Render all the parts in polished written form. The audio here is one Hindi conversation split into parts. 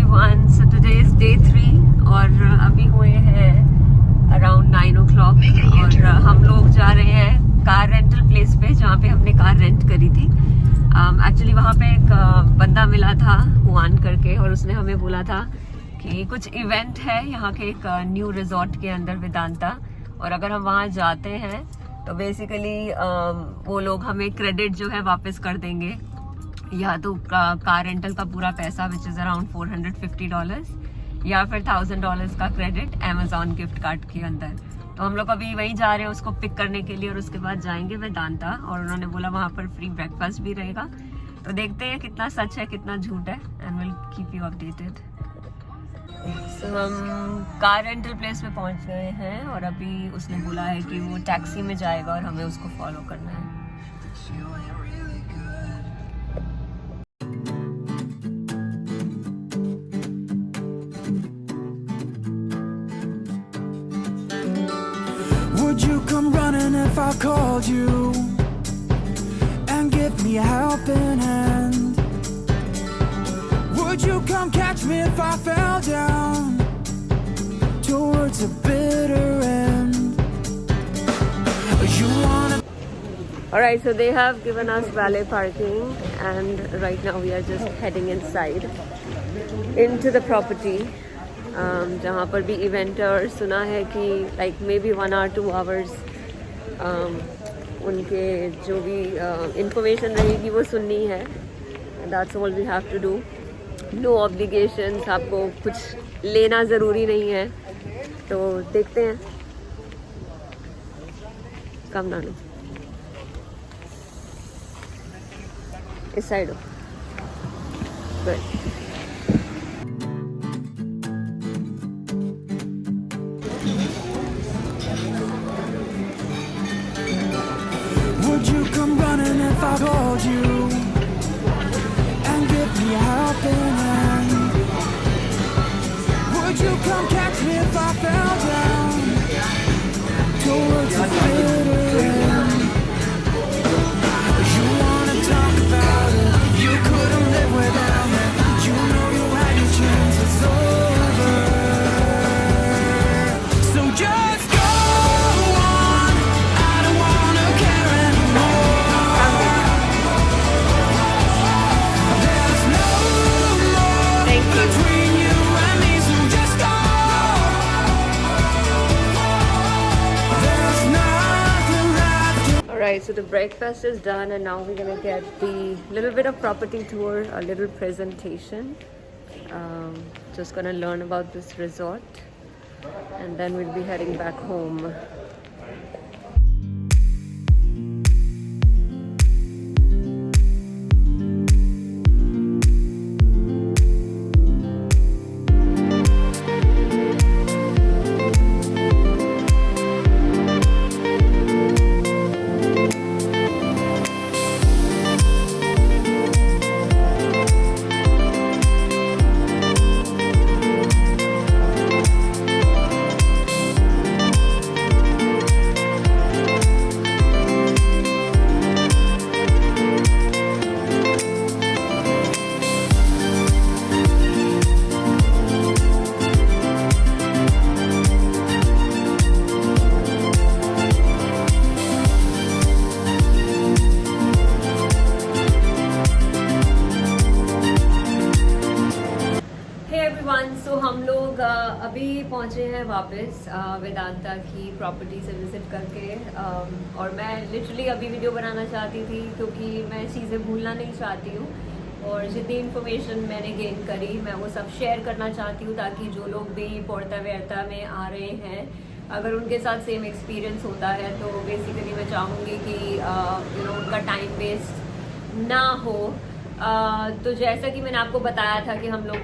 everyone. So today is day 3 और अभी हुए हैं अराउंड 9 o'clock और हम लोग जा रहे हैं कार रेंटल प्लेस पे जहाँ पे हमने कार रेंट करी थी. एक्चुअली वहाँ पे एक बंदा मिला था हुआन करके और उसने हमें बोला था कि कुछ इवेंट है यहाँ के एक न्यू रिजॉर्ट के अंदर वेदांता, और अगर हम वहाँ जाते हैं तो बेसिकली वो लोग हमें क्रेडिट जो है वापस कर देंगे, या तो कार रेंटल का पूरा पैसा विच इज़ अराउंड $450 या फिर $1000 का क्रेडिट अमेजॉन गिफ्ट कार्ड के अंदर. तो हम लोग अभी वहीं जा रहे हैं उसको पिक करने के लिए और उसके बाद जाएंगे वेदांता, और उन्होंने बोला वहाँ पर फ्री ब्रेकफास्ट भी रहेगा. तो देखते हैं कितना सच है कितना झूठ है, and will keep you updated. So हम कार रेंटल प्लेस पे पहुँच गए हैं और अभी उसने बोला है कि वो टैक्सी में जाएगा और हमें उसको फॉलो करना है. Would you come running if I called you and give me a helping hand? Would you come catch me if I fell down towards a bitter end? You wanna... Alright, so they have given us valet parking and right now we are just heading inside into the property. जहाँ पर भी इवेंट है और सुना है कि like may be 1 or 2 hours उनके जो भी इंफॉर्मेशन रहेगी वो सुननी है. That's all we have to do. No obligations, आपको कुछ लेना ज़रूरी नहीं है. तो देखते हैं. कम ना लो, इस साइड हो. Good. Would you come running if I called you and give me a helping hand? Would you come catch me if I fell down towards a bitter end? You wanna talk about it, you couldn't live without me. You know you had your chance, it's over. So just go on, I don't wanna care anymore. There's no more Thank you. between you and me, so just go. There's nothing left to... Alright, so the breakfast is done and now we're gonna get the little bit of property tour, a little presentation. Just gonna learn about this resort and then we'll be heading back home. सो हम लोग अभी पहुंचे हैं वापस वेदांता की प्रॉपर्टी से विजिट करके, और मैं लिटरली अभी वीडियो बनाना चाहती थी क्योंकि मैं चीज़ें भूलना नहीं चाहती हूँ और जितनी इन्फॉर्मेशन मैंने गेन करी मैं वो सब शेयर करना चाहती हूँ, ताकि जो लोग भी पोर्टा वेर्ता में आ रहे हैं अगर उनके साथ सेम एक्सपीरियंस होता है तो बेसिकली मैं चाहूँगी कि उनका टाइम वेस्ट ना हो. तो जैसा कि मैंने आपको बताया था कि हम लोग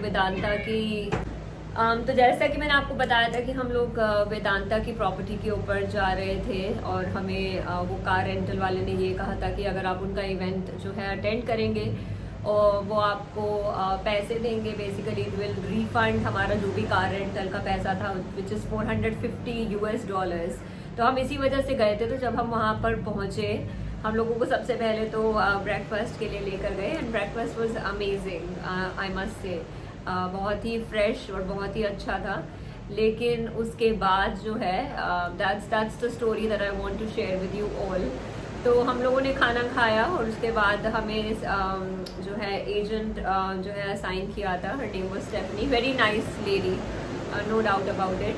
वेदांता की प्रॉपर्टी के ऊपर जा रहे थे और हमें वो कार रेंटल वाले ने ये कहा था कि अगर आप उनका इवेंट जो है अटेंड करेंगे और वो आपको पैसे देंगे, बेसिकली इट विल रिफंड हमारा जो भी कार रेंटल का पैसा था विच इज़ $450. तो हम इसी वजह से गए थे. तो जब हम वहाँ पर पहुँचे हम लोगों को सबसे पहले तो ब्रेकफास्ट के लिए लेकर गए and breakfast was amazing, I must say. बहुत ही फ्रेश और बहुत ही अच्छा था। लेकिन उसके बाद जो है that's the story that I want to share with you all. तो हम लोगों ने खाना खाया और उसके बाद हमें जो है एजेंट जो है असाइन किया था। Her name was Stephanie, very nice lady, no doubt about it.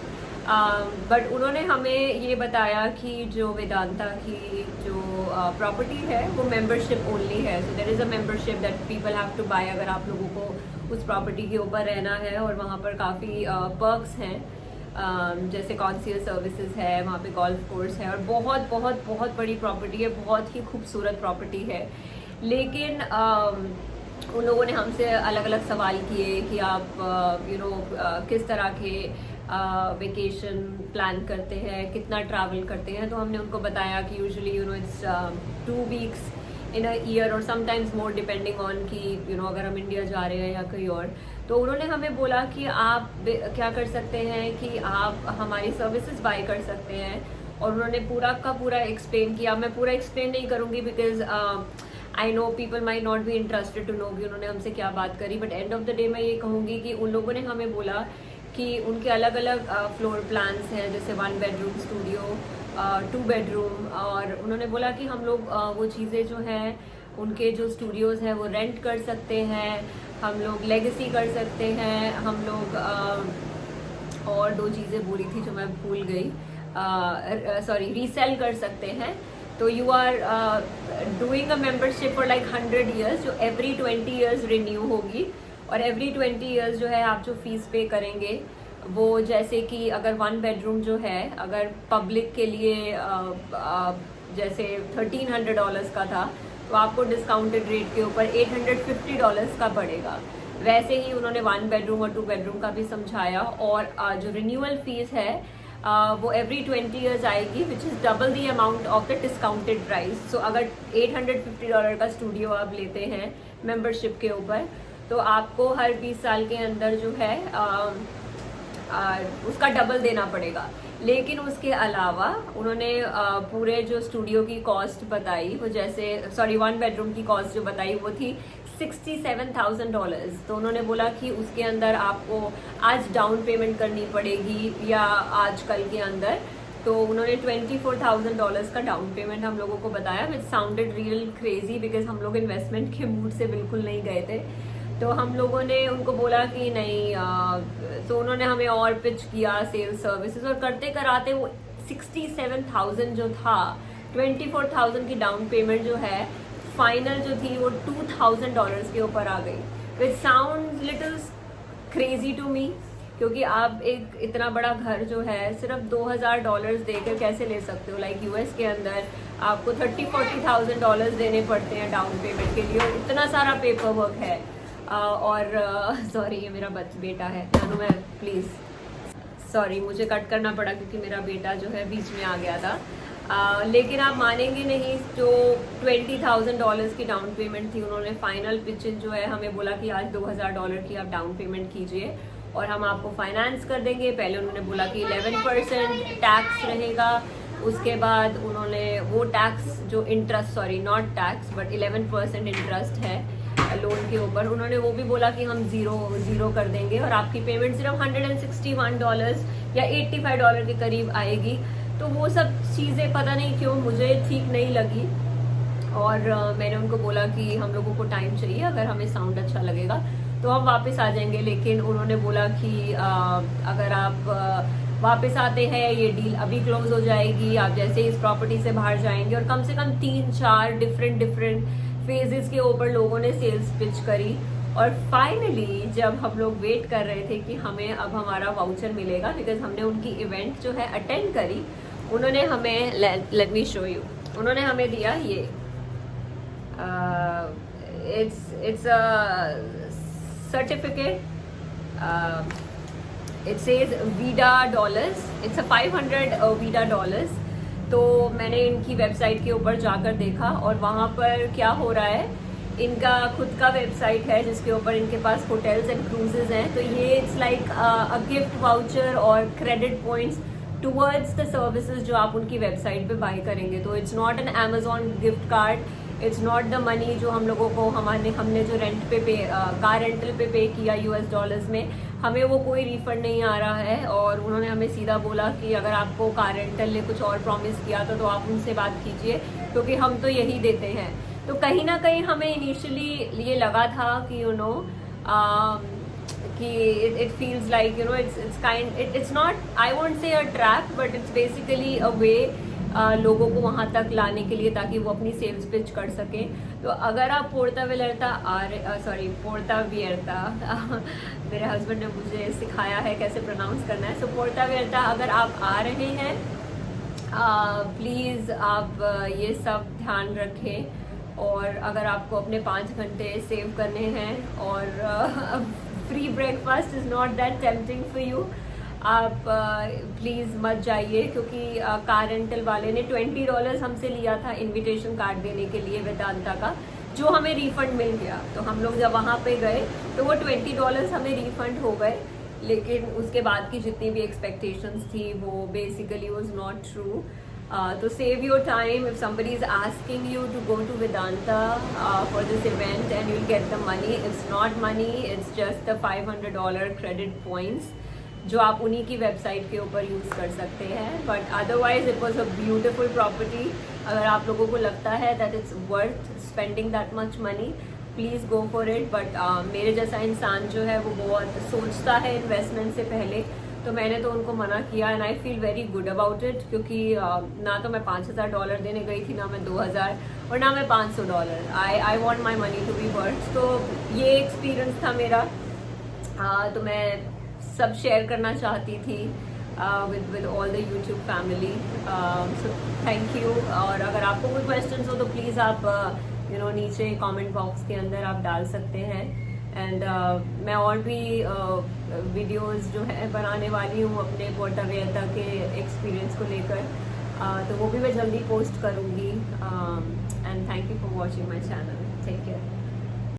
But उन्होंने हमें ये बताया कि जो वेदांता की जो प्रॉपर्टी है वो मेंबरशिप ओनली है। So there is a membership that people have to buy अगर आप लोगों को उस प्रॉपर्टी के ऊपर रहना है। और वहाँ पर काफ़ी पर्क्स हैं, जैसे कॉन्सियस सर्विसेज है, वहाँ पे गोल्फ कोर्स है और बहुत बहुत बहुत बड़ी प्रॉपर्टी है, बहुत ही खूबसूरत प्रॉपर्टी है। लेकिन उन लोगों ने हमसे अलग अलग सवाल किए कि आप किस तरह के वेकेशन प्लान करते हैं, कितना ट्रैवल करते हैं। तो हमने उनको बताया कि usually it's 2 weeks in a year और समटाइम्स मोर डिपेंडिंग ऑन कि अगर हम इंडिया जा रहे हैं या कहीं और। तो उन्होंने हमें बोला कि आप क्या कर सकते हैं कि आप हमारी सर्विसेज बाय कर सकते हैं। और उन्होंने पूरा का पूरा एक्सप्लेन किया। मैं पूरा एक्सप्लेन नहीं करूँगी because I know people may not be interested to know कि उन्होंने हमसे क्या बात करी। But end of the day मैं ये कहूँगी कि उन लोगों ने हमें बोला कि उनके अलग अलग फ्लोर प्लान्स हैं, जैसे 1 बेडरूम स्टूडियो, 2 बेडरूम। और उन्होंने बोला कि हम लोग वो चीज़ें जो हैं उनके जो स्टूडियोज़ हैं वो रेंट कर सकते हैं, हम लोग लेगेसी कर सकते हैं, हम लोग और 2 चीज़ें बोली थी जो मैं भूल गई, सॉरी रीसेल कर सकते हैं। तो you are doing a membership for like 100 years जो एवरी 20 ईयर्स रिन्यू होगी। और एवरी 20 ईयर्स जो है आप जो फीस पे करेंगे वो, जैसे कि अगर 1 बेडरूम जो है अगर पब्लिक के लिए जैसे $1300 का था तो आपको डिस्काउंटेड रेट के ऊपर $850 का पड़ेगा। वैसे ही उन्होंने 1 बेडरूम और 2 बेडरूम का भी समझाया। और जो रिन्यूअल फीस है वो एवरी 20 ईयर्स आएगी, which is double the amount of the discounted price. So अगर $850 का स्टूडियो आप लेते हैं मेंबरशिप के ऊपर तो आपको हर 20 साल के अंदर जो है उसका डबल देना पड़ेगा। लेकिन उसके अलावा उन्होंने पूरे जो स्टूडियो की कॉस्ट बताई वो, जैसे 1 बेडरूम की कॉस्ट जो बताई वो थी $67,000। तो उन्होंने बोला कि उसके अंदर आपको आज डाउन पेमेंट करनी पड़ेगी या आज कल के अंदर। तो उन्होंने $24,000 का डाउन पेमेंट हम लोगों को बताया, विच साउंडेड रियल क्रेजी बिकॉज हम लोग इन्वेस्टमेंट के मूड से बिल्कुल नहीं गए थे। तो हम लोगों ने उनको बोला कि नहीं, तो उन्होंने हमें और पिच किया सेल्स सर्विसेज और करते कराते वो 67,000 जो था, 24,000 की डाउन पेमेंट जो है फाइनल जो थी वो $2,000 के ऊपर आ गई, which sound little crazy to me. क्योंकि आप एक इतना बड़ा घर जो है सिर्फ $2,000 देकर कैसे ले सकते हो। लाइक यूएस के अंदर आपको $30,000-40,000 देने पड़ते हैं डाउन पेमेंट के लिए, और इतना सारा पेपर वर्क है। और सॉरी ये मेरा बेटा है, जानू मैं प्लीज़ सॉरी मुझे कट करना पड़ा क्योंकि मेरा बेटा जो है बीच में आ गया था। लेकिन आप मानेंगे नहीं, जो $20,000 की डाउन पेमेंट थी उन्होंने फाइनल पिच जो है हमें बोला कि आज $2,000 की आप डाउन पेमेंट कीजिए और हम आपको फाइनेंस कर देंगे। पहले उन्होंने बोला कि 11% टैक्स रहेगा, उसके बाद उन्होंने वो टैक्स जो interest, sorry not tax but 11% interest है लोन के ऊपर, उन्होंने वो भी बोला कि हम ज़ीरो कर देंगे और आपकी पेमेंट सिर्फ $161 या $85 के करीब आएगी। तो वो सब चीज़ें पता नहीं क्यों मुझे ठीक नहीं लगी और मैंने उनको बोला कि हम लोगों को टाइम चाहिए, अगर हमें साउंड अच्छा लगेगा तो हम वापस आ जाएंगे। लेकिन उन्होंने बोला कि अगर आप वापस आते हैं ये डील अभी क्लोज हो जाएगी, आप जैसे इस प्रॉपर्टी से बाहर जाएंगे। और कम से कम 3-4 डिफरेंट फेजेस के ऊपर लोगों ने सेल्स पिच करी। और फाइनली जब हम लोग वेट कर रहे थे कि हमें अब हमारा वाउचर मिलेगा, बिकॉज हमने उनकी इवेंट जो है अटेंड करी, उन्होंने हमें लेट मी शो यू, उन्होंने हमें दिया ये it's a certificate, it says Vida dollars, it's a 500 Vida dollars. तो मैंने इनकी वेबसाइट के ऊपर जाकर देखा और वहाँ पर क्या हो रहा है, इनका खुद का वेबसाइट है जिसके ऊपर इनके पास होटल्स एंड क्रूजेज हैं। तो ये it's like a gift voucher और credit points towards the services जो आप उनकी वेबसाइट पे बाय करेंगे। तो it's not an Amazon gift card, it's not the money जो हम लोगों को हमने जो रेंट पे कार रेंटल पे किया US डॉलर्स में, हमें वो कोई रिफंड नहीं आ रहा है। और उन्होंने हमें सीधा बोला कि अगर आपको कार रेंटल ने कुछ और प्रॉमिस किया था तो आप उनसे बात कीजिए, क्योंकि हम तो यही देते हैं। तो कहीं ना कहीं हमें इनिशियली ये लगा था कि कि it feels like it's not, I won't say a trap, but it's basically a way लोगों को वहाँ तक लाने के लिए ताकि वो अपनी सेल्स पिच कर सके। तो अगर आप पोर्टा वेलेर्ता मेरे हस्बैंड ने मुझे सिखाया है कैसे प्रोनाउंस करना है। सो पोर्टा वेलेर्ता अगर आप आ रहे हैं, प्लीज़ आप ये सब ध्यान रखें। और अगर आपको अपने 5 घंटे सेव करने हैं और free breakfast is not that tempting for you, आप प्लीज़ मत जाइए, क्योंकि कार रेंटल वाले ने $20 हमसे लिया था इनविटेशन कार्ड देने के लिए वेदांता का, जो हमें रिफ़ंड मिल गया। तो हम लोग जब वहाँ पे गए तो वो $20 हमें रिफ़ंड हो गए, लेकिन उसके बाद की जितनी भी एक्सपेक्टेशंस थी वो बेसिकली वाज नॉट ट्रू। तो save your time. If somebody is asking you to go to Vedanta for this event and you'll get the money, it's not money, it's just the $500 credit points जो आप उन्हीं की वेबसाइट के ऊपर यूज़ कर सकते हैं। But otherwise it was a beautiful property. अगर आप लोगों को लगता है that it's worth spending that much money, please go for it. But मेरे जैसा इंसान जो है वो बहुत सोचता है इन्वेस्टमेंट से पहले, तो मैंने तो उनको मना किया and I feel very good about it, क्योंकि ना तो मैं $5,000 देने गई थी, ना मैं 2,000 और ना मैं $500। I want my money to be worth. तो ये एक्सपीरियंस था मेरा, तो मैं सब शेयर करना चाहती थी with all the YouTube family. So thank you। और अगर आपको कोई क्वेश्चंस हो तो प्लीज़ आप नीचे कमेंट बॉक्स के अंदर आप डाल सकते हैं। एंड मैं और भी वीडियोस जो है बनाने वाली हूँ अपने पोर्टा वेलेर्ता के एक्सपीरियंस को लेकर, तो वो भी मैं जल्दी पोस्ट करूँगी। And thank you for watching my channel. Take care.